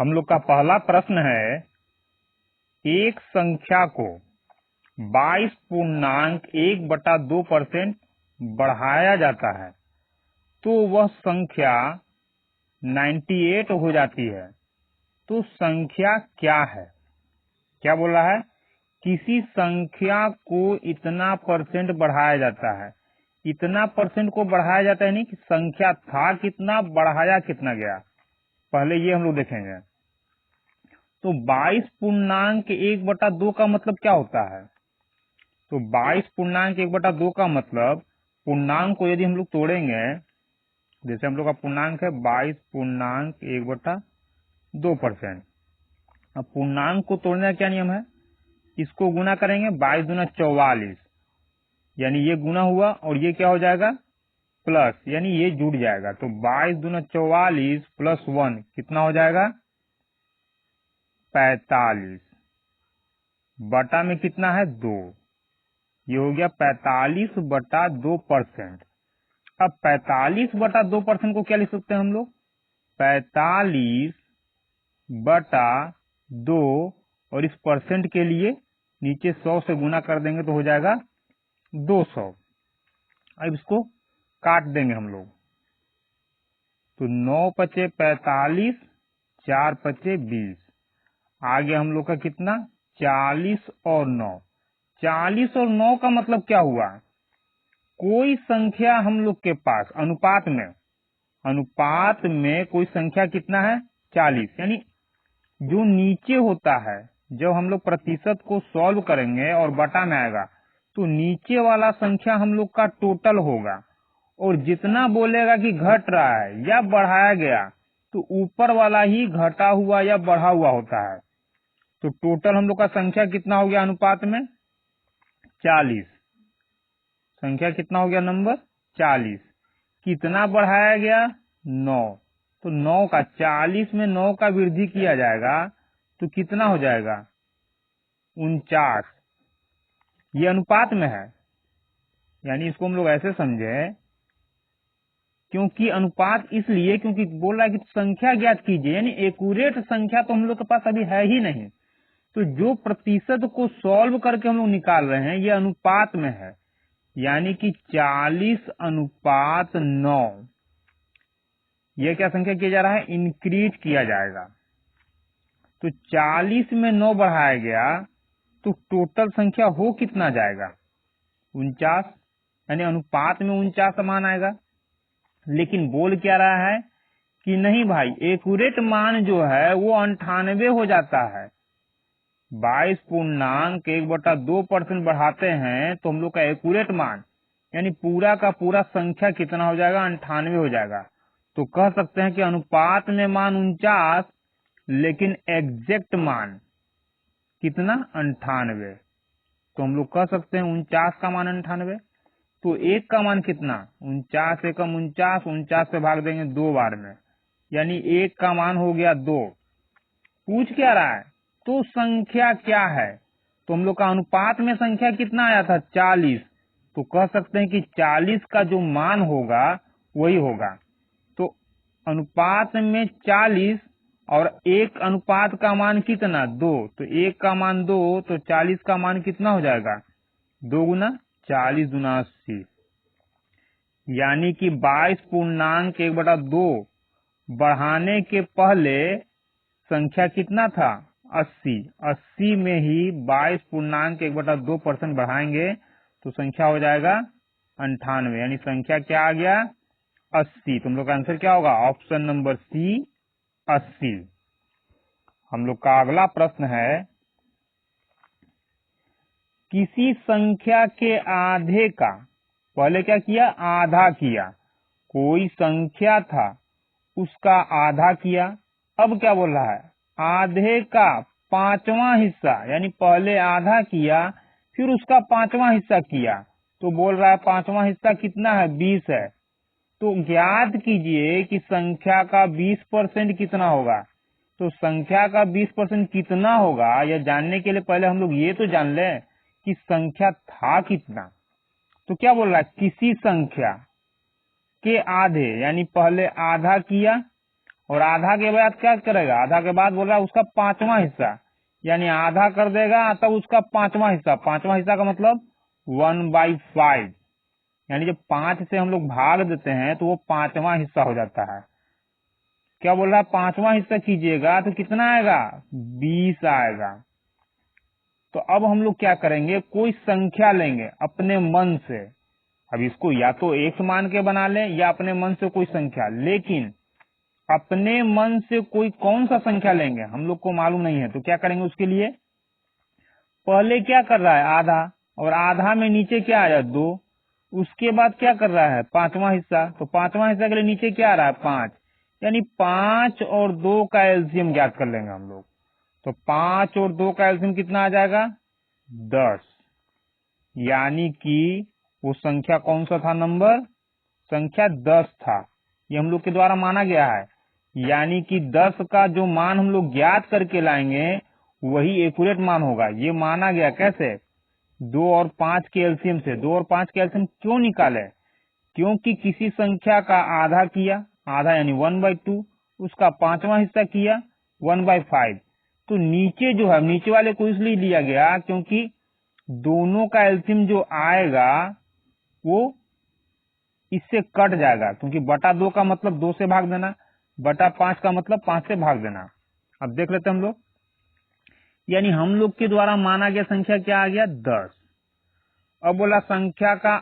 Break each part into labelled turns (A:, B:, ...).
A: हम लोग का पहला प्रश्न है, एक संख्या को 22.1/2% बढ़ाया जाता है तो वह संख्या 98 हो जाती है। तो संख्या क्या है? क्या बोल रहा है? किसी संख्या को इतना परसेंट बढ़ाया जाता है। इतना परसेंट को बढ़ाया जाता है, नहीं कि संख्या था कितना, बढ़ाया कितना गया। पहले ये हम लोग देखेंगे। तो 22.1/2 का मतलब क्या होता है? तो 22.1/2 का मतलब, पूर्णांक को यदि हम लोग तोड़ेंगे, जैसे हम लोग का पूर्णांक है 22.1/2%। अब पूर्णांक को तोड़ने का क्या नियम है? इसको गुना करेंगे, 22 दूना 44, यानी ये गुना हुआ और ये क्या हो जाएगा, प्लस, यानी ये जुड़ जाएगा। तो 22 दूना 44 प्लस 1 कितना हो जाएगा, 45। बटा में कितना है, 2। ये हो गया 45/2%। अब 45/2% को क्या लिख सकते हैं हम लोग, 45/2, और इस परसेंट के लिए नीचे 100 से गुना कर देंगे तो हो जाएगा 200। अब इसको काट देंगे हम लोग। तो 9 पचे 45, 4 पचे 20, आगे हम लोग का कितना, 40 और 9। 40 और 9 का मतलब क्या हुआ, कोई संख्या हम लोग के पास अनुपात में कोई संख्या कितना है, 40। यानी जो नीचे होता है, जब हम लोग प्रतिशत को सॉल्व करेंगे और बटा में आएगा तो नीचे वाला संख्या हम लोग का टोटल होगा, और जितना बोलेगा कि घट रहा है या बढ़ाया गया तो ऊपर वाला ही घटा हुआ या बढ़ा हुआ होता है। तो टोटल हम लोग का संख्या कितना हो गया अनुपात में, 40। संख्या कितना हो गया, नंबर 40। कितना बढ़ाया गया, 9। तो 9 का 40 में 9 का वृद्धि किया जाएगा तो कितना हो जाएगा, 49। ये अनुपात में है, यानी इसको हम लोग ऐसे समझे, क्योंकि अनुपात इसलिए क्योंकि बोल रहा है कि संख्या ज्ञात कीजिए, यानी एक्यूरेट संख्या तो हम लोग के पास अभी है ही नहीं। तो जो प्रतिशत को सॉल्व करके हम लोग निकाल रहे हैं ये अनुपात में है, यानी कि 40:9। ये क्या संख्या किया जा रहा है, इंक्रीज किया जाएगा। तो 40 में 9 बढ़ाया गया तो टोटल संख्या हो कितना जाएगा, 49, यानी अनुपात में 49 मान आएगा। लेकिन बोल क्या रहा है कि नहीं भाई, एक्यूरेट मान जो है वो 98 हो जाता है। 22.1/2% बढ़ाते हैं तो हम लोग का एक्यूरेट मान, यानी पूरा का पूरा संख्या कितना हो जाएगा, 98 हो जाएगा। तो कह सकते हैं कि अनुपात में मान 49, लेकिन एग्जैक्ट मान कितना, 98। तो हम लोग कह सकते हैं 49 का मान 98। तो 1 का मान कितना, 49 एकम 49, 49 से भाग देंगे 2 बार में, यानी 1 का मान हो गया 2। पूछ क्या रहा है, तो संख्या क्या है? तो हम लोग का अनुपात में संख्या कितना आया था, 40। तो कह सकते हैं कि 40 का जो मान होगा वही होगा। तो अनुपात में 40 और 1 अनुपात का मान कितना, 2। तो 1 का मान 2, तो 40 का मान कितना हो जाएगा, 2 गुना 40 दूना 80, यानी कि 22.1/2 बढ़ाने के पहले संख्या कितना था, 80। 80 में ही 22.1/2% बढ़ाएंगे तो संख्या हो जाएगा 98, यानी संख्या क्या आ गया, 80। तुम लोग का आंसर क्या होगा, ऑप्शन नंबर सी, 80। हम लोग का अगला प्रश्न है, किसी संख्या के आधे का, पहले क्या किया, आधा किया। कोई संख्या था उसका आधा किया। अब क्या बोल रहा है, आधे का 5वां हिस्सा, यानी पहले आधा किया फिर उसका 5वां हिस्सा किया। तो बोल रहा है 5वां हिस्सा कितना है, 20 है। तो ज्ञात कीजिए कि संख्या का 20% कितना होगा। तो संख्या का 20% कितना होगा, यह जानने के लिए पहले हम लोग ये तो जान लें कि संख्या था कितना। तो क्या बोल रहा है, किसी संख्या के आधे, यानी पहले आधा किया और आधा के बाद क्या करेगा, आधा के बाद बोल रहा है उसका 5वां हिस्सा, यानी आधा कर देगा तब उसका 5वां हिस्सा। 5वां हिस्सा का मतलब 1/5, यानी जब 5 से हम लोग भाग देते हैं तो वो 5वां हिस्सा हो जाता है। क्या बोल रहा है, 5वां हिस्सा कीजिएगा तो कितना आएगा, 20 आएगा। तो अब हम लोग क्या करेंगे, कोई संख्या लेंगे अपने मन से। अब इसको या तो एक मान के बना लें या अपने मन से कोई संख्या, लेकिन अपने मन से कोई कौन सा संख्या लेंगे हम लोग को मालूम नहीं है। तो क्या करेंगे, उसके लिए पहले क्या कर रहा है, आधा, और आधा में नीचे क्या आया, 2। उसके बाद क्या कर रहा है, 5वां हिस्सा। तो 5वां हिस्सा के लिए नीचे क्या आ रहा है, 5, यानी 5 और 2 का एलसीएम ज्ञात कर लेंगे हम लोग। तो 5 और 2 का एलसीएम कितना आ जाएगा, 10। यानी कि वो संख्या कौन सा था, नंबर संख्या 10 था। ये हम लोग के द्वारा माना गया है। यानी कि 10 का जो मान हम लोग ज्ञात करके लाएंगे वही एक्यूरेट मान होगा। ये माना गया कैसे, 2 और 5 के एलसीएम से। 2 और 5 के एलसीएम क्यों निकाले, क्योंकि किसी संख्या का आधा किया, आधा यानी 1/2, उसका 5वां हिस्सा किया 1/5। तो नीचे जो है, नीचे वाले को इसलिए लिया गया क्योंकि दोनों का एलसीएम जो आएगा वो इससे कट जाएगा, क्योंकि बटा 2 का मतलब 2 से भाग देना, बटा 5 का मतलब 5 से भाग देना। अब देख लेते हैं हम लोग, यानी हम लोग के द्वारा माना गया संख्या क्या आ गया, 10। अब बोला संख्या का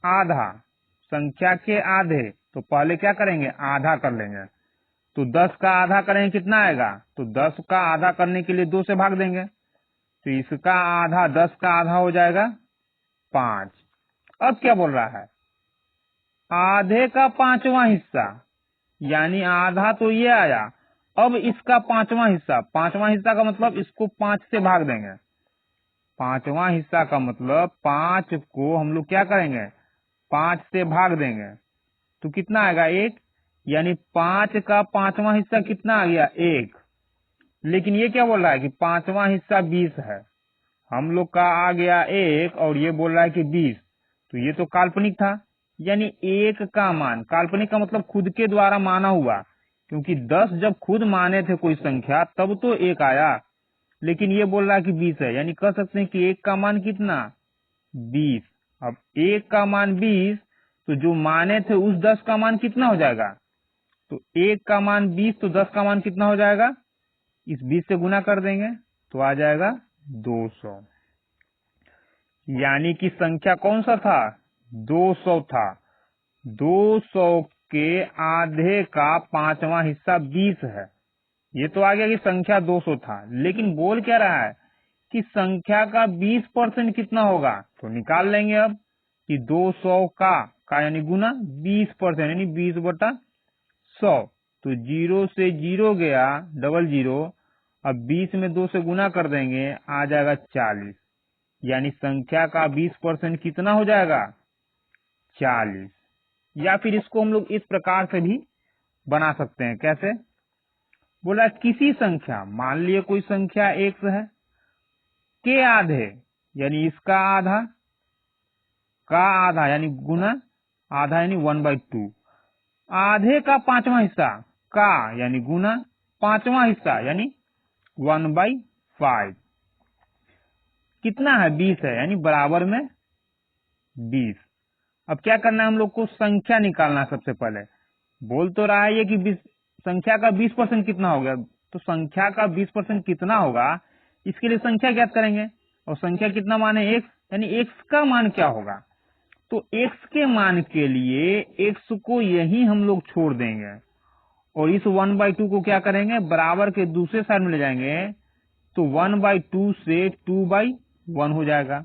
A: आधा, संख्या के आधे, तो पहले क्या करेंगे, आधा कर लेंगे। तो 10 का आधा करेंगे कितना आएगा, तो 10 का आधा करने के लिए 2 से भाग देंगे, तो इसका आधा 10 का आधा हो जाएगा 5। अब क्या बोल रहा है, आधे का 5वां हिस्सा, यानी आधा तो ये आया, अब इसका 5वां हिस्सा। 5वां हिस्सा का मतलब इसको 5 से भाग देंगे। 5वां हिस्सा का मतलब 5 को हम लोग क्या करेंगे, 5 से भाग देंगे, तो कितना आएगा, 1। यानी 5 का 5वां हिस्सा कितना आ गया, 1। लेकिन ये क्या बोल रहा है कि 5वां हिस्सा 20 है, हम लोग का आ गया 1 और ये बोल रहा है कि 20। तो ये तो काल्पनिक था, यानी 1 का मान, काल्पनिक का मतलब खुद के द्वारा माना हुआ, क्योंकि 10 जब खुद माने थे कोई संख्या तब तो 1 आया, लेकिन ये बोल रहा है कि 20 है, यानी कह सकते हैं कि 1 का मान कितना, 20। अब 1 का मान 20, तो जो माने थे उस 10 का मान कितना हो जाएगा, तो 1 का मान 20, तो 10 का मान कितना हो जाएगा, इस 20 से गुना कर देंगे तो आ जाएगा 200। यानी कि संख्या कौन सा था, 200 था। 200 के आधे का 5वां हिस्सा 20 है। ये तो आ गया कि संख्या 200 था, लेकिन बोल क्या रहा है कि संख्या का 20% कितना होगा। तो निकाल लेंगे अब कि 200 का यानी गुना 20%, यानी 20/100। तो 0 से 0 गया, डबल 0। अब 20 में 2 से गुना कर देंगे, आ जाएगा 40। यानी संख्या का 20% कितना हो जाएगा, 40। या फिर इसको हम लोग इस प्रकार से भी बना सकते हैं, कैसे, बोला किसी संख्या, मान लिए कोई संख्या x है, के आधे यानी इसका आधा, का आधा यानी गुना आधा यानी 1/2, आधे का 5वां हिस्सा, का यानी गुना 5वां हिस्सा यानी 1/5। कितना है, 20 है, यानी बराबर में 20। अब क्या करना है हम लोग को, संख्या निकालना है। सबसे पहले बोल तो रहा है ये कि संख्या का 20% कितना हो गया, तो संख्या का 20% कितना होगा, इसके लिए संख्या ज्ञात करेंगे। और संख्या कितना माने, x, यानी x का मान क्या होगा। तो x के मान के लिए x को यही हम लोग छोड़ देंगे और इस 1/2 को क्या करेंगे, बराबर के दूसरे साइड में ले जाएंगे, तो 1/2 से 2/1 हो जाएगा।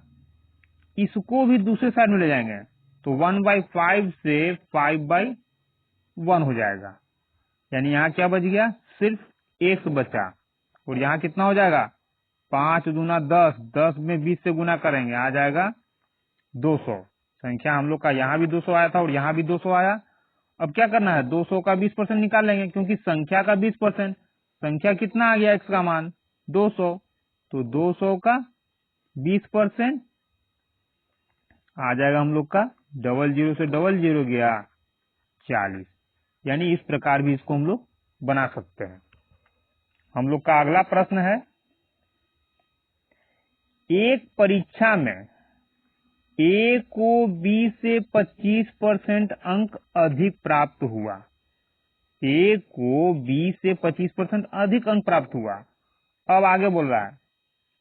A: इसको भी दूसरे साइड में ले जाएंगे तो 1/5 से 5/1 हो जाएगा। यानी यहाँ क्या बच गया, सिर्फ x बचा। और यहाँ कितना हो जाएगा, 5 दूना 10, 10 में 20 से गुना करेंगे, आ जाएगा 200। संख्या हम लोग का यहाँ भी 200 आया था और यहाँ भी 200 आया। अब क्या करना है, 200 का 20% निकाल लेंगे, क्योंकि संख्या का 20%, संख्या कितना आ गया, x का मान 200, तो 200 का 20% आ जाएगा हम लोग का, 00 से 00 गया 40। यानी इस प्रकार भी इसको हम लोग बना सकते हैं। हम लोग का अगला प्रश्न है, एक परीक्षा में ए को बी से 25% अंक अधिक प्राप्त हुआ। ए को बी से 25% अधिक अंक प्राप्त हुआ। अब आगे बोल रहा है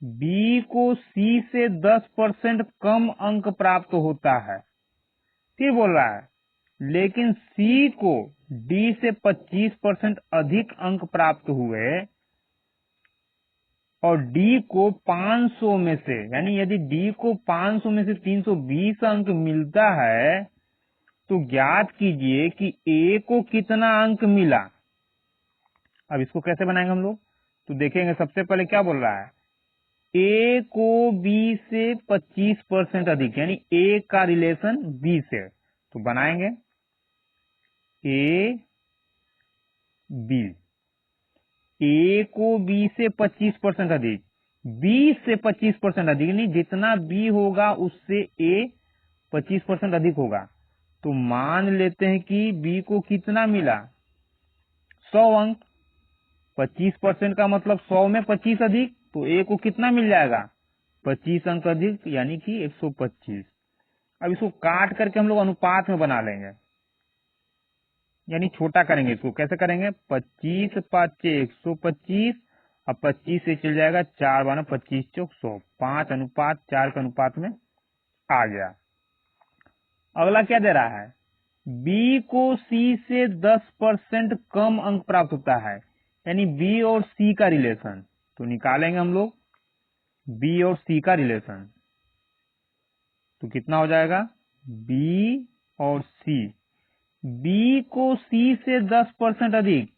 A: बी को सी से 10% कम अंक प्राप्त होता है। फिर बोल रहा है लेकिन सी को डी से 25% अधिक अंक प्राप्त हुए और डी को 500 में से, यानी यदि डी को 500 में से 320 अंक मिलता है तो ज्ञात कीजिए कि ए को कितना अंक मिला। अब इसको कैसे बनाएंगे हम लोग, तो देखेंगे सबसे पहले क्या बोल रहा है, ए को बी से 25% अधिक, यानी ए का रिलेशन बी से, तो बनाएंगे ए बी, ए को बी से 25% अधिक, बी से 25% अधिक, यानी जितना बी होगा उससे ए 25% अधिक होगा। तो मान लेते हैं कि बी को कितना मिला, 100 अंक। 25% का मतलब 100 में 25 अधिक, तो ए को कितना मिल जाएगा, 25 अंक अधिक, यानी कि 125। अब इसको काट करके हम लोग अनुपात में बना लेंगे, यानी छोटा करेंगे इसको। कैसे करेंगे, 25 5 125, अब 25 से चल जाएगा 4 बार 25 चौक 100, 5:4 के अनुपात में आ गया। अगला क्या दे रहा है, बी को सी से 10% कम अंक प्राप्त होता है, यानी बी और सी का रिलेशन। तो निकालेंगे हम लोग बी और सी का रिलेशन, तो कितना हो जाएगा, बी और सी, बी को सी से 10% अधिक।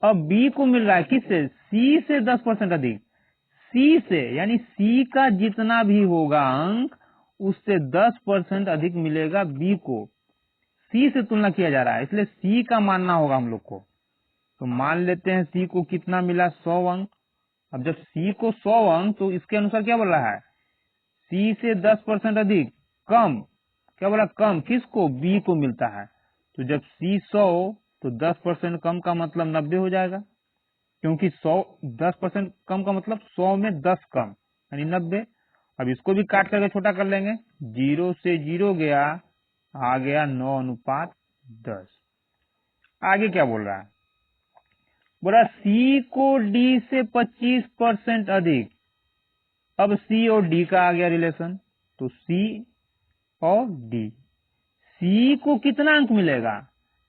A: अब बी को मिल रहा है किससे, सी से 10% अधिक, सी से, यानी सी का जितना भी होगा अंक उससे 10% अधिक मिलेगा बी को। सी से तुलना किया जा रहा है, इसलिए सी का मानना होगा हम लोग को। तो मान लेते हैं सी को कितना मिला, 100 अंक। अब जब सी को 100 अंक, तो इसके अनुसार क्या बोल रहा है, सी से 10% अधिक, कम, क्या बोला, कम किसको, बी को मिलता है। तो जब सी 100 तो 10% कम का मतलब 90 हो जाएगा, क्योंकि 10% कम का मतलब 100 में 10 कम, यानी 90। अब इसको भी काट करके छोटा कर लेंगे, 0 से 0 गया, आ गया 9:10। आगे क्या बोल रहा है, बोला सी को डी से 25% अधिक। अब सी और डी का आ गया रिलेशन, तो सी और डी, सी को कितना अंक मिलेगा,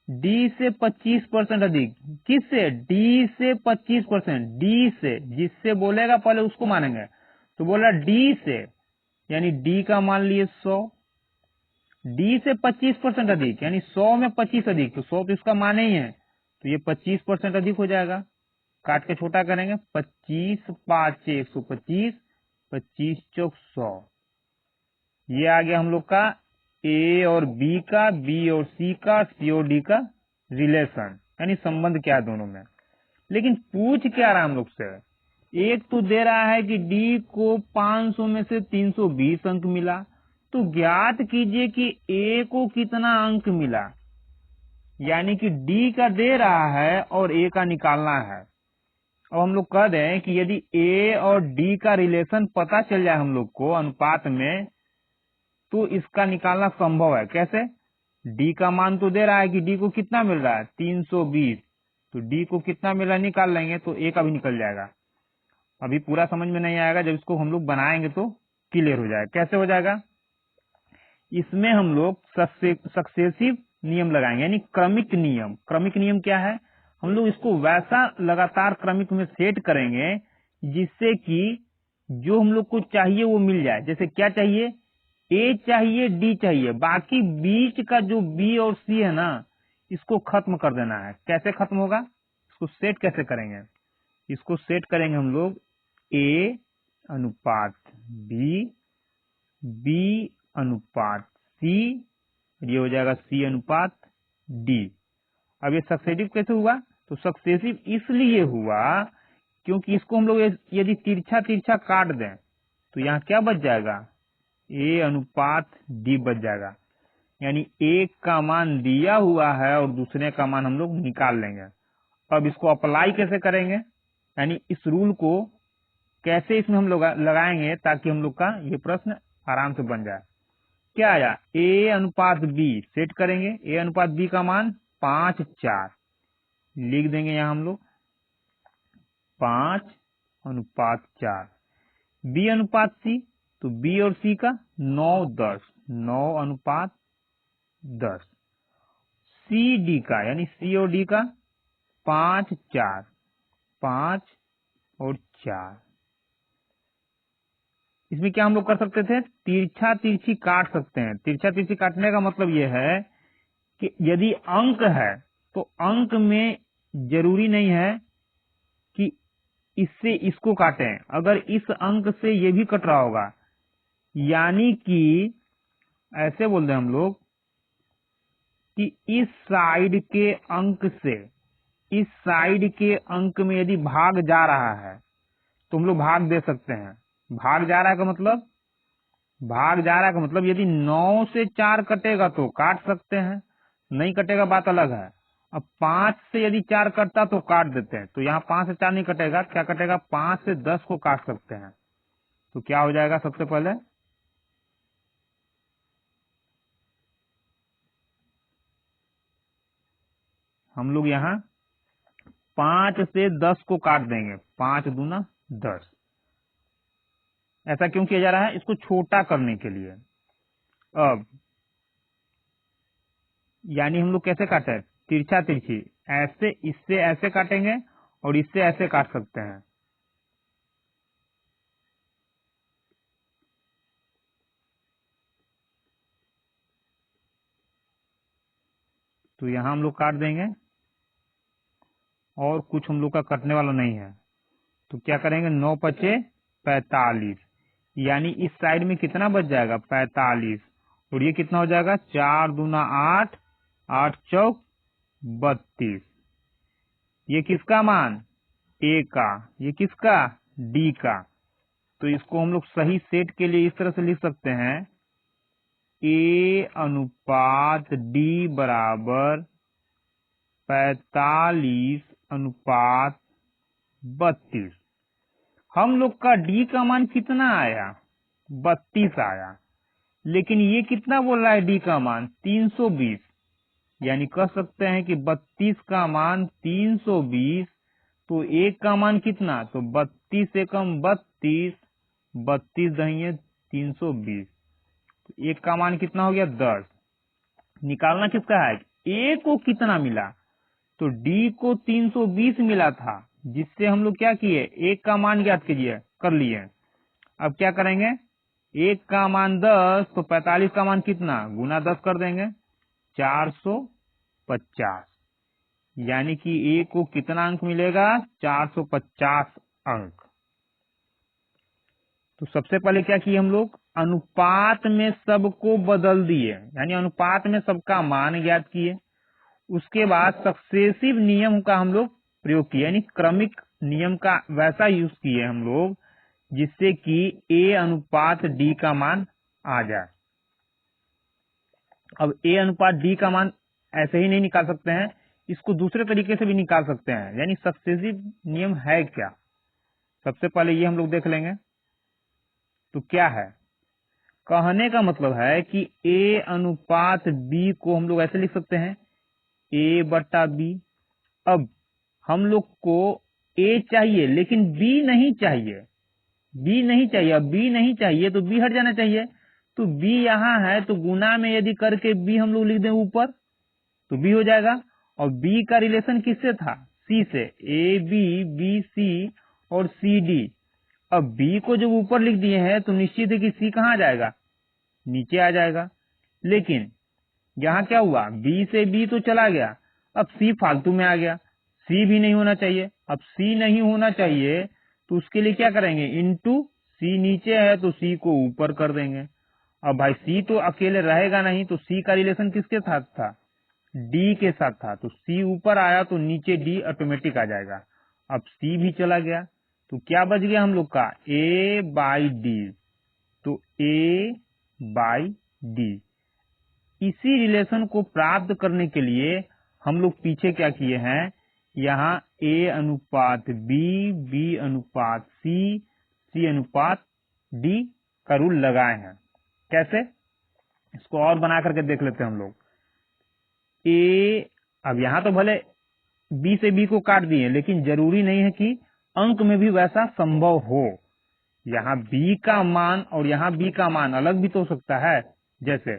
A: डी से 25% अधिक, किससे, डी से 25%, डी से, जिससे बोलेगा पहले उसको मानेंगे। तो बोला डी से, यानी डी का मान लिए 100, डी से 25% अधिक, यानी 100 में 25 अधिक, तो 100 तो इसका मान ही है, तो ये 25% अधिक हो जाएगा। काट के छोटा करेंगे, 25 5 125, 25 चौक 100। ये आ गया हम लोग का ए और बी का, बी और सी का, सी और डी का रिलेशन, यानी संबंध क्या है दोनों में। लेकिन पूछ क्या रहा है हम लोग से, एक तो दे रहा है कि डी को 500 में से 320 अंक मिला, तो ज्ञात कीजिए कि ए को कितना अंक मिला, यानी कि डी का दे रहा है और ए का निकालना है। अब हम लोग कह दें कि यदि ए और डी का रिलेशन पता चल जाए हम लोग को अनुपात में, तो इसका निकालना संभव है। कैसे, डी का मान तो दे रहा है कि डी को कितना मिल रहा है, 320, तो डी को कितना मिल रहा है निकाल लेंगे, तो ए का भी निकल जाएगा। अभी पूरा समझ में नहीं आएगा, जब इसको हम लोग बनाएंगे तो क्लियर हो जाएगा। कैसे हो जाएगा, इसमें हम लोग सक्सेसिव नियम लगाएंगे, यानी क्रमिक नियम। क्रमिक नियम क्या है, हम लोग इसको वैसा लगातार क्रमिक में सेट करेंगे जिससे कि जो हम लोग को चाहिए वो मिल जाए। जैसे क्या चाहिए, ए चाहिए, डी चाहिए, बाकी बीच का जो बी और सी है ना, इसको खत्म कर देना है। कैसे खत्म होगा, इसको सेट कैसे करेंगे, इसको सेट करेंगे हम लोग ए अनुपात बी, बी अनुपात सी, ये हो जाएगा सी अनुपात डी। अब ये सक्सेसिव कैसे हुआ, तो सक्सेसिव इसलिए हुआ क्योंकि इसको हम लोग यदि तिरछा तिरछा काट दें तो यहाँ क्या बच जाएगा, ए अनुपात डी बच जाएगा, यानी एक का मान दिया हुआ है और दूसरे का मान हम लोग निकाल लेंगे। अब इसको अप्लाई कैसे करेंगे, यानी इस रूल को कैसे इसमें हम लोग लगाएंगे ताकि हम लोग का ये प्रश्न आराम से बन जाए। क्या आया, ए अनुपात बी सेट करेंगे, ए अनुपात बी का मान 5:4 लिख देंगे यहां हम लोग 5:4। बी अनुपात सी, तो बी और सी का 9:10 9:10। सी डी का यानी सी और डी का 5:4 5 और 4। इसमें क्या हम लोग कर सकते थे, तिरछा तिरछी काट सकते हैं। तिरछा तिरछी काटने का मतलब यह है कि यदि अंक है तो अंक में जरूरी नहीं है कि इससे इसको काटें, अगर इस अंक से ये भी कट रहा होगा, यानी कि ऐसे बोल दें हम लोग कि इस साइड के अंक से इस साइड के अंक में यदि भाग जा रहा है तो हम लोग भाग दे सकते हैं। भाग जा रहा है का मतलब यदि 9 से 4 कटेगा तो काट सकते हैं, नहीं कटेगा बात अलग है। अब 5 से यदि 4 कटता तो काट देते हैं, तो यहाँ 5 से 4 नहीं कटेगा, क्या कटेगा 5 से 10 को काट सकते हैं। तो क्या हो जाएगा, सबसे पहले हम लोग यहाँ 5 से 10 को काट देंगे, 5 दूना 10। ऐसा क्यों किया जा रहा है, इसको छोटा करने के लिए। अब यानी हम लोग कैसे काटे, तिरछा तिरछी, ऐसे इससे ऐसे काटेंगे और इससे ऐसे काट सकते हैं। तो यहां हम लोग काट देंगे और कुछ हम लोग का कटने वाला नहीं है, तो क्या करेंगे 9×5 = 45, यानी इस साइड में कितना बच जाएगा 45, और ये कितना हो जाएगा 4 दूना 8 8 चौक 32। ये किसका मान, ए का, ये किसका डी का। तो इसको हम लोग सही सेट के लिए इस तरह से लिख सकते हैं, ए अनुपात डी बराबर 45:32। हम लोग का डी का मान कितना आया 32 आया, लेकिन ये कितना बोल रहा है डी का मान 320, यानी कह सकते हैं कि 32 का मान 320, तो एक का मान कितना, तो 32 से कम 32, 32 दहिए 320, तो एक का मान कितना हो गया 10। निकालना किसका है, ए को कितना मिला, तो डी को 320 मिला था, जिससे हम लोग क्या किए, एक का मान ज्ञात कीजिए, कर लिए। अब क्या करेंगे, एक का मान 10, तो 45 का मान कितना, गुना 10 कर देंगे 450, यानी कि ए को कितना अंक मिलेगा 450 अंक। तो सबसे पहले क्या किए हम लोग, अनुपात में सबको बदल दिए, यानी अनुपात में सबका मान ज्ञात किए। उसके बाद सक्सेसिव नियम का हम लोग प्रयोग किए, यानी क्रमिक नियम का वैसा यूज किए हम लोग जिससे कि ए अनुपात डी का मान आ जाए। अब ए अनुपात डी का मान ऐसे ही नहीं निकाल सकते हैं, इसको दूसरे तरीके से भी निकाल सकते हैं। यानी सक्सेसिव नियम है क्या, सबसे पहले ये हम लोग देख लेंगे। तो क्या है, कहने का मतलब है कि ए अनुपात बी को हम लोग ऐसे लिख सकते हैं, A/B। अब हम लोग को A चाहिए लेकिन B नहीं चाहिए, B नहीं चाहिए। अब B नहीं चाहिए तो B हट जाना चाहिए, तो B यहाँ है, तो गुना में यदि करके B हम लोग लिख दें ऊपर तो B हो जाएगा। और B का रिलेशन किससे था, C से, AB BC और CD। अब B को जब ऊपर लिख दिए हैं तो निश्चित है कि C कहाँ जाएगा, नीचे आ जाएगा। लेकिन यहाँ क्या हुआ, B से B तो चला गया, अब C फालतू में आ गया, C भी नहीं होना चाहिए। अब C नहीं होना चाहिए तो उसके लिए क्या करेंगे, इनटू C नीचे है तो C को ऊपर कर देंगे। अब भाई C तो अकेले रहेगा नहीं, तो C का रिलेशन किसके साथ था, D के साथ था, तो C ऊपर आया तो नीचे D ऑटोमेटिक आ जाएगा। अब C भी चला गया तो क्या बच गया हम लोग का, A/D। तो A/D, इसी रिलेशन को प्राप्त करने के लिए हम लोग पीछे क्या किए हैं यहाँ A अनुपात B, B अनुपात C, C अनुपात D का रूल लगाए हैं। कैसे, इसको और बना करके देख लेते हैं हम लोग। A, अब यहाँ तो भले B से B को काट दिए, लेकिन जरूरी नहीं है कि अंक में भी वैसा संभव हो। यहाँ B का मान और यहाँ B का मान अलग भी तो हो सकता है। जैसे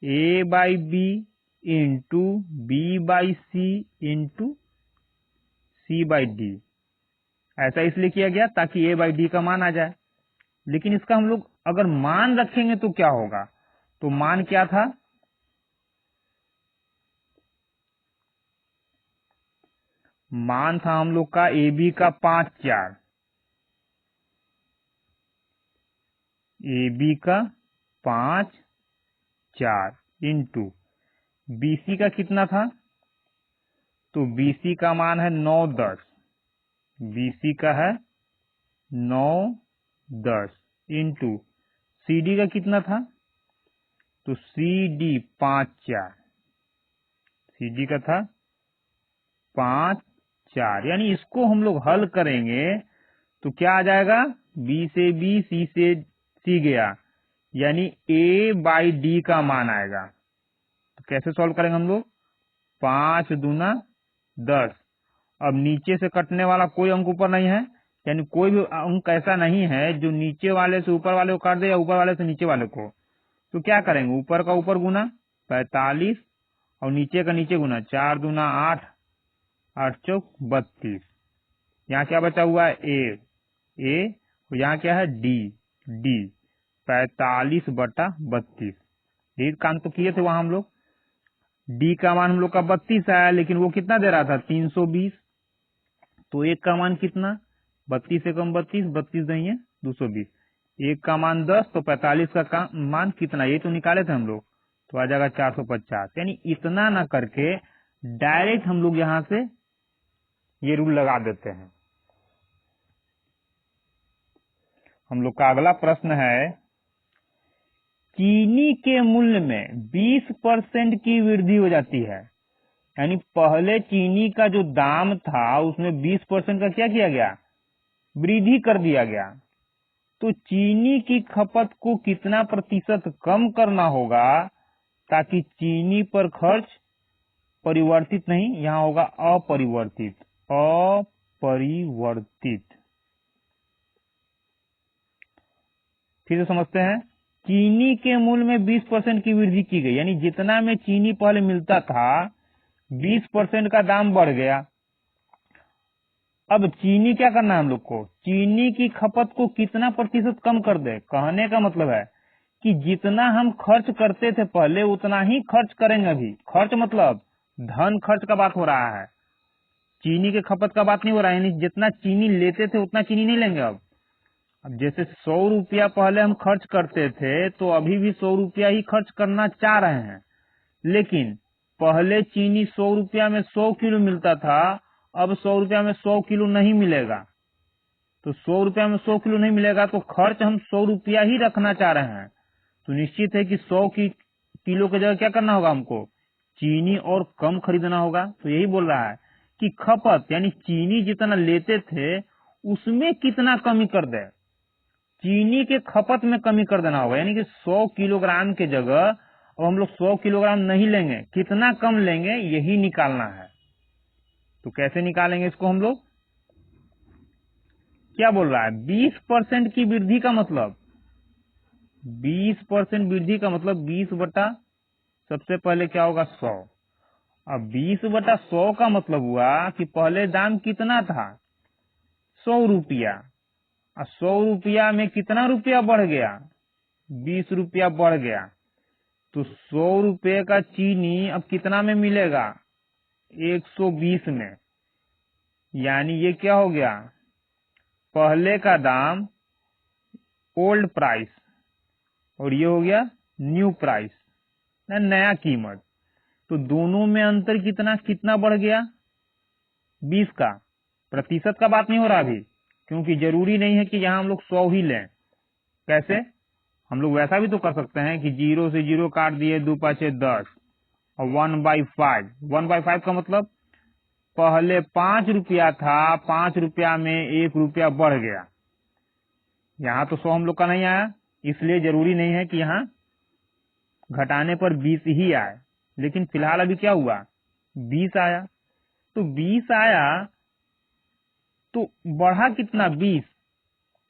A: A by B into B by C into C by D, ऐसा इसलिए किया गया ताकि A बाई D का मान आ जाए। लेकिन इसका हम लोग अगर मान रखेंगे तो क्या होगा, तो मान क्या था, मान था हम लोग का AB का 5 4, AB का 5 4 इंटू BC का कितना था, तो BC का मान है 9 10, BC का है 9 10 इंटू CD का कितना था, तो CD 5 4, CD का था 5 4, यानी इसको हम लोग हल करेंगे तो क्या आ जाएगा, B से B, C से C गया, यानी A बाई D का मान आएगा। तो कैसे सॉल्व करेंगे हम लोग, 5 दूना 10, अब नीचे से कटने वाला कोई अंक ऊपर नहीं है, यानी कोई भी अंक ऐसा नहीं है जो नीचे वाले से ऊपर वाले को काट दे या ऊपर वाले से नीचे वाले को। तो क्या करेंगे, ऊपर का ऊपर गुना 45 और नीचे का नीचे गुना, 4 दूना 8, 8 चौक 32, यहाँ क्या बचा हुआ है, ए, और यहाँ क्या है, डी 45/32। डी काम तो किए थे वहां हम लोग। डी का मान हम लोग का 32 आया, लेकिन वो कितना दे रहा था, 320। तो एक का मान कितना, 32 से कम 32, 32 नहीं है 220, एक का मान 10, तो 45 का मान कितना, ये तो निकाले थे हम लोग, तो आ जाएगा 450। यानी इतना ना करके डायरेक्ट हम लोग यहां से ये रूल लगा देते हैं। हम लोग का अगला प्रश्न है, चीनी के मूल्य में 20% की वृद्धि हो जाती है, यानी पहले चीनी का जो दाम था उसमें 20% का क्या किया गया, वृद्धि कर दिया गया। तो चीनी की खपत को कितना प्रतिशत कम करना होगा ताकि चीनी पर खर्च परिवर्तित नहीं, यहां होगा अपरिवर्तित, अपरिवर्तित। फिर से समझते हैं, चीनी के मूल्य में 20% की वृद्धि की गई, यानी जितना में चीनी पहले मिलता था 20% का दाम बढ़ गया। अब चीनी क्या करना है हम लोग को, चीनी की खपत को कितना प्रतिशत कम कर दे। कहने का मतलब है कि जितना हम खर्च करते थे पहले उतना ही खर्च करेंगे अभी। खर्च मतलब धन खर्च का बात हो रहा है, चीनी के खपत का बात नहीं हो रहा है। यानी जितना चीनी लेते थे उतना चीनी नहीं लेंगे। अब जैसे 100 रुपया पहले हम खर्च करते थे, तो अभी भी 100 रुपया ही खर्च करना चाह रहे हैं, लेकिन पहले चीनी 100 रुपया में 100 किलो मिलता था, अब 100 रुपया में 100 किलो नहीं मिलेगा। तो 100 रुपया में 100 किलो नहीं मिलेगा, तो खर्च हम 100 रुपया ही रखना चाह रहे हैं। तो निश्चित है कि 100 किलो की जगह क्या करना होगा, हमको चीनी और कम खरीदना होगा। तो यही बोल रहा है कि खपत यानी चीनी जितना लेते थे उसमें कितना कमी कर दे, चीनी के खपत में कमी कर देना होगा। यानी कि 100 किलोग्राम के जगह अब हम लोग 100 किलोग्राम नहीं लेंगे, कितना कम लेंगे यही निकालना है। तो कैसे निकालेंगे इसको हम लोग, क्या बोल रहा है, 20% की वृद्धि का मतलब, 20% वृद्धि का मतलब 20 बटा सबसे पहले क्या होगा 100। अब 20/100 का मतलब हुआ कि पहले दाम कितना था 100 रुपया, और 100 रुपया में कितना रुपया बढ़ गया, 20 रुपया बढ़ गया। तो 100 रुपये का चीनी अब कितना में मिलेगा, 120 में। यानी ये क्या हो गया, पहले का दाम ओल्ड प्राइस और ये हो गया न्यू प्राइस, नया कीमत। तो दोनों में अंतर कितना कितना बढ़ गया, 20 का। प्रतिशत का बात नहीं हो रहा अभी, क्योंकि जरूरी नहीं है कि यहाँ हम लोग 100 ही लें। कैसे, हम लोग वैसा भी तो कर सकते हैं कि 0 से 0 काट दिए, 2 5 10 और 1/5। 1/5 का मतलब पहले 5 रुपया था, 5 रुपया में 1 रुपया बढ़ गया। यहाँ तो 100 हम लोग का नहीं आया, इसलिए जरूरी नहीं है कि यहाँ घटाने पर 20 ही आए, लेकिन फिलहाल अभी क्या हुआ, 20 आया। तो 20 आया तो बढ़ा कितना, 20।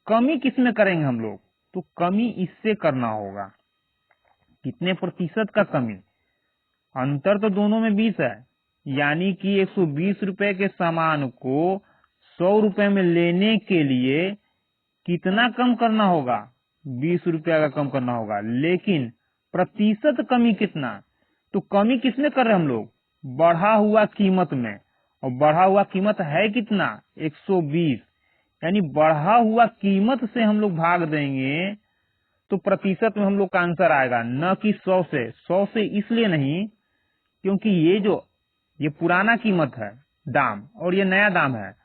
A: कमी किसमें करेंगे हम लोग, तो कमी इससे करना होगा। कितने प्रतिशत का कमी, अंतर तो दोनों में 20 है, यानी कि 120 रुपए के सामान को 100 रुपए में लेने के लिए कितना कम करना होगा, 20 रुपया का कम करना होगा। लेकिन प्रतिशत कमी कितना, तो कमी किसमें कर रहे हैं हम लोग, बढ़ा हुआ कीमत में। और बढ़ा हुआ कीमत है कितना, 120, यानी बढ़ा हुआ कीमत से हम लोग भाग देंगे तो प्रतिशत में हम लोग का आंसर आएगा, न कि 100 से। 100 से इसलिए नहीं क्योंकि ये पुराना कीमत है दाम और ये नया दाम है।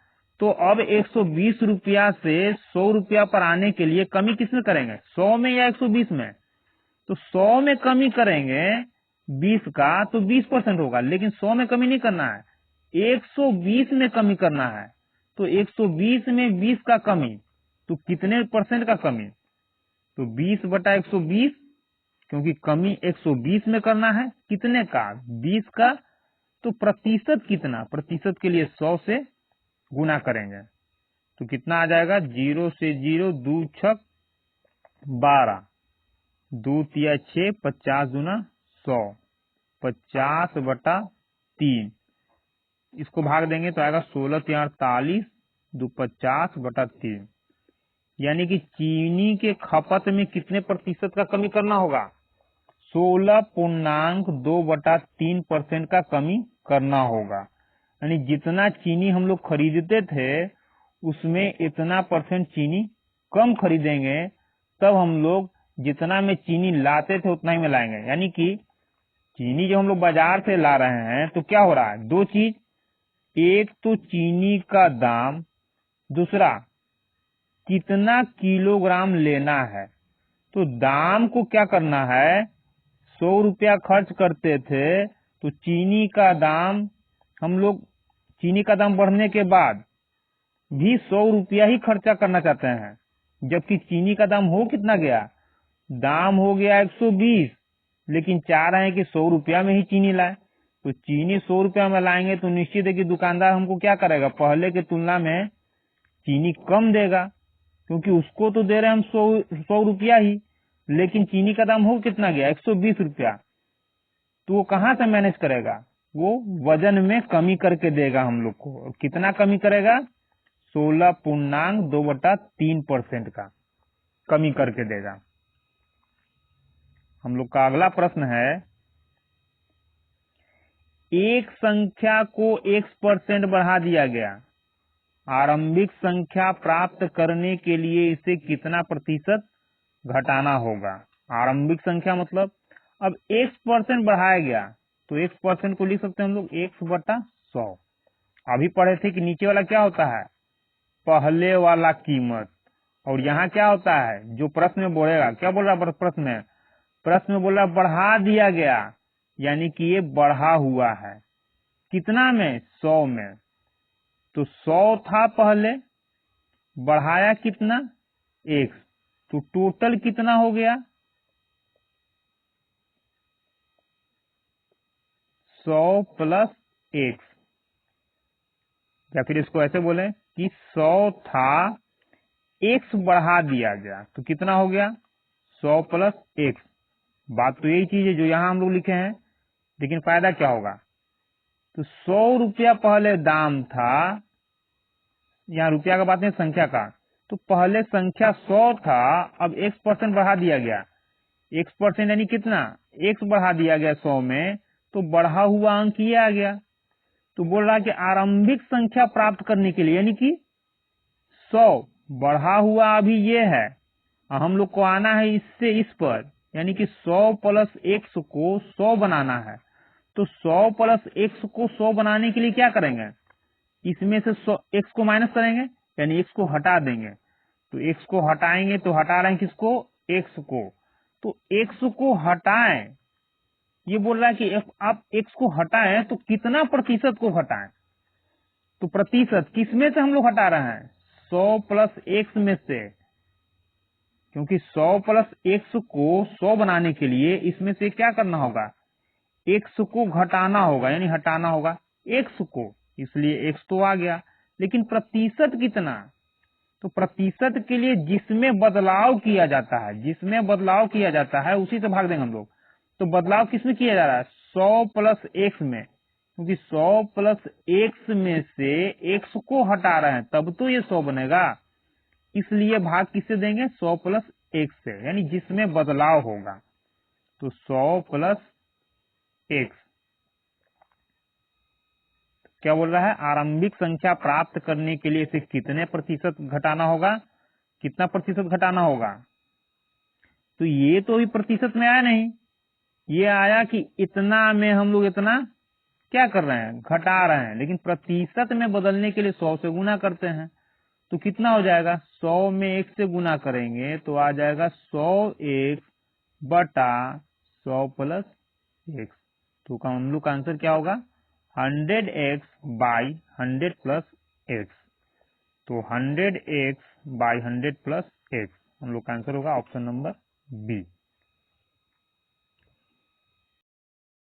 A: तो अब 120 रुपया से 100 रुपया पर आने के लिए कमी किसमें करेंगे, 100 में या 120 में। तो 100 में कमी करेंगे 20 का तो 20% होगा, लेकिन 100 में कमी नहीं करना है, 120 में कमी करना है। तो 120 में 20 का कमी, तो कितने परसेंट का कमी, तो 20/120, क्योंकि कमी 120 में करना है, कितने का, 20 का। तो प्रतिशत कितना, प्रतिशत के लिए 100 से गुना करेंगे तो कितना आ जाएगा, 0 से 0, 2 छक 12, 2 तिया 6, 50 दूना 100, 50/3। इसको भाग देंगे तो आएगा 16 तिया 48, 2 50/3। यानी कि चीनी के खपत में कितने प्रतिशत का कमी करना होगा, 16.2/3% का कमी करना होगा। यानी जितना चीनी हम लोग खरीदते थे उसमें इतना परसेंट चीनी कम खरीदेंगे, तब हम लोग जितना में चीनी लाते थे उतना ही में लाएंगे। यानी कि चीनी जो हम लोग बाजार से ला रहे हैं तो क्या हो रहा है, दो चीज, एक तो चीनी का दाम, दूसरा कितना किलोग्राम लेना है। तो दाम को क्या करना है, 100 रुपया खर्च करते थे तो चीनी का दाम हम लोग, चीनी का दाम बढ़ने के बाद भी 100 रुपया ही खर्चा करना चाहते हैं, जबकि चीनी का दाम हो कितना गया, दाम हो गया 120, लेकिन चाह रहे हैं कि 100 रुपया में ही चीनी लाए। तो चीनी 100 रुपया में लाएंगे तो निश्चित है कि दुकानदार हमको क्या करेगा, पहले के तुलना में चीनी कम देगा, क्योंकि उसको तो दे रहे हैं हम 100 रुपया ही, लेकिन चीनी का दाम हो कितना गया, 120 रुपया। तो वो कहाँ से मैनेज करेगा, वो वजन में कमी करके देगा हम लोग को। कितना कमी करेगा, 16.2/3% का कमी करके देगा। हम लोग का अगला प्रश्न है, एक संख्या को x% बढ़ा दिया गया, आरंभिक संख्या प्राप्त करने के लिए इसे कितना प्रतिशत घटाना होगा। आरंभिक संख्या मतलब अब x% बढ़ाया गया तो x% को लिख सकते हैं हम लोग x/100। अभी पढ़े थे कि नीचे वाला क्या होता है, पहले वाला कीमत, और यहाँ क्या होता है, जो प्रश्न में बोलेगा, क्या बोल रहा है प्रश्न में, प्रश्न में बोल रहा बढ़ा दिया गया, यानी कि ये बढ़ा हुआ है, कितना में, 100 में। तो 100 था पहले, बढ़ाया कितना, x, तो टोटल कितना हो गया, 100 + x। या फिर इसको ऐसे बोले कि 100 था, x बढ़ा दिया गया तो कितना हो गया, 100 + x। बात तो यही चीज है जो यहाँ हम लोग लिखे हैं, लेकिन फायदा क्या होगा, तो 100 रुपया पहले दाम था, यहाँ रुपया का बात नहीं संख्या का, तो पहले संख्या 100 था, अब x% बढ़ा दिया गया, x% यानी कितना, x बढ़ा दिया गया 100 में, तो बढ़ा हुआ अंक ये आ गया। तो बोल रहा है कि आरंभिक संख्या प्राप्त करने के लिए, यानी कि 100 बढ़ा हुआ अभी ये है, हम लोग को आना है इससे इस पर, यानी कि 100 + x को 100 बनाना है। तो 100 + x को 100 बनाने के लिए क्या करेंगे, इसमें से 100 x को माइनस करेंगे, यानी x को हटा देंगे। तो x को हटाएंगे तो हटा रहे हैं किसको, x को। तो x को हटाएं, ये बोल रहा है कि आप x को हटाएं तो कितना प्रतिशत को हटाएं, तो प्रतिशत किस में से हम लोग हटा रहे हैं? 100 प्लस एक्स में से, क्योंकि 100 प्लस एक्स को 100 बनाने के लिए इसमें से क्या करना होगा? एक्स को घटाना होगा, यानी हटाना होगा एक्स को, इसलिए एक्स तो आ गया। लेकिन प्रतिशत कितना? तो प्रतिशत के लिए जिसमें बदलाव किया जाता है, जिसमें बदलाव किया जाता है उसी से भाग देंगे हम लोग। तो बदलाव किसमें किया जा रहा है? 100 प्लस एक्स में, क्योंकि 100 प्लस एक्स में से एक्स को हटा रहे हैं तब तो ये 100 बनेगा, इसलिए भाग किससे देंगे? 100 प्लस एक्स से, यानी जिसमें बदलाव होगा। तो 100 प्लस एक्स क्या बोल रहा है? आरंभिक संख्या प्राप्त करने के लिए इसे कितने प्रतिशत घटाना होगा? कितना प्रतिशत घटाना होगा? तो ये तो अभी प्रतिशत में आया नहीं, ये आया कि इतना में हम लोग इतना क्या कर रहे हैं? घटा रहे हैं। लेकिन प्रतिशत में बदलने के लिए 100 से गुना करते हैं, तो कितना हो जाएगा? 100 में 1 से गुना करेंगे तो आ जाएगा 100 एक्स बटा 100 प्लस एक्स। तो हम लोग का आंसर क्या होगा? 100x by 100 plus x. तो 100x बाई 100 प्लस एक्स हम लोग का आंसर होगा ऑप्शन नंबर बी।